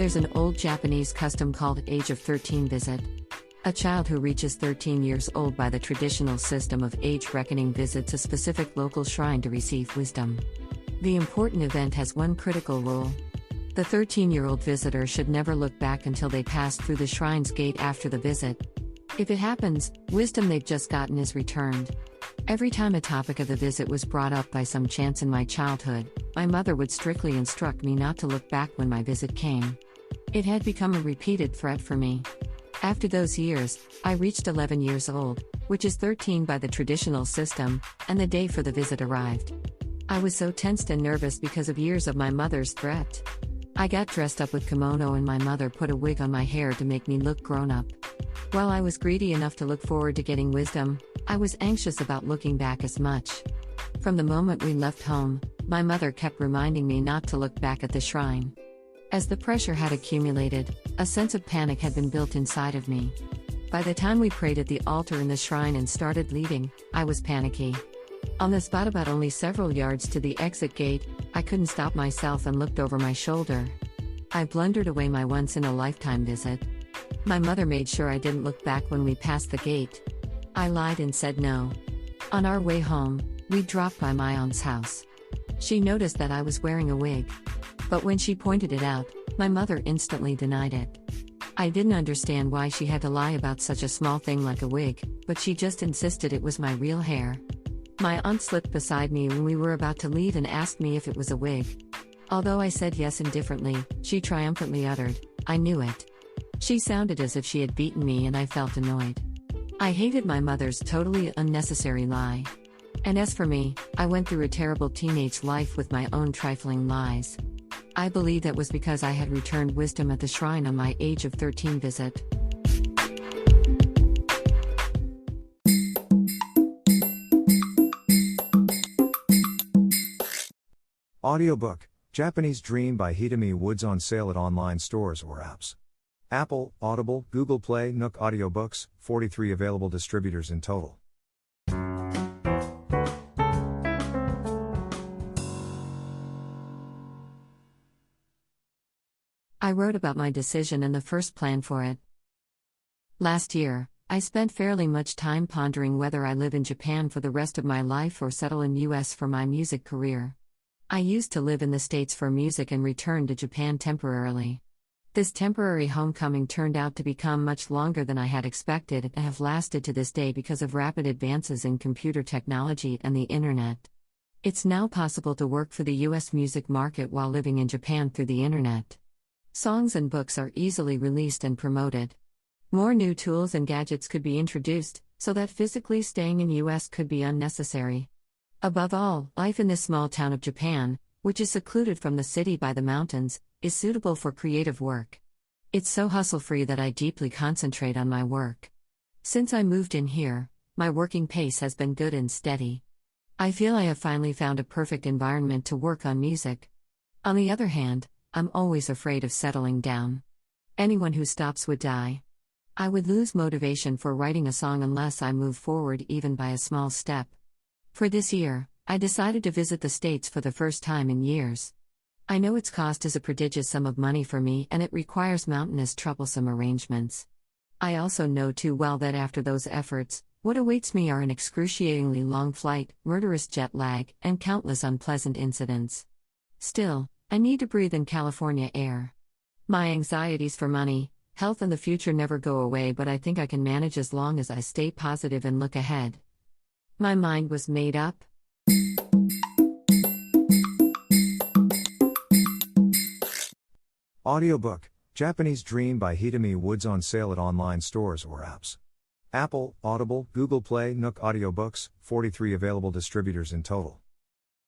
There's an old Japanese custom called Age of 13 visit. A child who reaches 13 years old by the traditional system of age reckoning visits a specific local shrine to receive wisdom. The important event has one critical rule. The 13-year-old visitor should never look back until they pass through the shrine's gate after the visit. If it happens, wisdom they've just gotten is returned. Every time a topic of the visit was brought up by some chance in my childhood, my mother would strictly instruct me not to look back when my visit came. It had become a repeated threat for me. After those years, I reached 11 years old, which is 13 by the traditional system, and the day for the visit arrived. I was so tensed and nervous because of years of my mother's threat. I got dressed up with kimono and my mother put a wig on my hair to make me look grown up. While I was greedy enough to look forward to getting wisdom, I was anxious about looking back as much. From the moment we left home, my mother kept reminding me not to look back at the shrine. As the pressure had accumulated, a sense of panic had been built inside of me. By the time we prayed at the altar in the shrine and started leaving, I was panicky. On the spot about only several yards to the exit gate, I couldn't stop myself and looked over my shoulder. I blundered away my once-in-a-lifetime visit. My mother made sure I didn't look back when we passed the gate. I lied and said no. On our way home, we dropped by my aunt's house. She noticed that I was wearing a wig. But when she pointed it out, my mother instantly denied it. I didn't understand why she had to lie about such a small thing like a wig, but she just insisted it was my real hair. My aunt slipped beside me when we were about to leave and asked me if it was a wig. Although I said yes indifferently, she triumphantly uttered, "I knew it." She sounded as if she had beaten me and I felt annoyed. I hated my mother's totally unnecessary lie. And as for me, I went through a terrible teenage life with my own trifling lies. I believe that was because I had returned wisdom at the shrine on my age of 13 visit. Audiobook, Japanese Dream by Hitomi Woods on sale at online stores or apps. Apple, Audible, Google Play, Nook Audiobooks, 43 available distributors in total. I wrote about my decision and the first plan for it. Last year, I spent fairly much time pondering whether I live in Japan for the rest of my life or settle in US for my music career. I used to live in the States for music and returned to Japan temporarily. This temporary homecoming turned out to become much longer than I had expected and have lasted to this day because of rapid advances in computer technology and the internet. It's now possible to work for the US music market while living in Japan through the internet. Songs and books are easily released and promoted. More new tools and gadgets could be introduced, so that physically staying in US could be unnecessary. Above all, life in this small town of Japan, which is secluded from the city by the mountains, is suitable for creative work. It's so hustle-free that I deeply concentrate on my work. Since I moved in here, my working pace has been good and steady. I feel I have finally found a perfect environment to work on music. On the other hand, I'm always afraid of settling down. Anyone who stops would die. I would lose motivation for writing a song unless I move forward even by a small step. For this year, I decided to visit the States for the first time in years. I know its cost is a prodigious sum of money for me and it requires mountainous troublesome arrangements. I also know too well that after those efforts, what awaits me are an excruciatingly long flight, murderous jet lag, and countless unpleasant incidents. Still, I need to breathe in California air. My anxieties for money, health and the future never go away, but I think I can manage as long as I stay positive and look ahead. My mind was made up. Audiobook, Japanese Dream by Hitomi Woods on sale at online stores or apps. Apple, Audible, Google Play, Nook Audiobooks, 43 available distributors in total.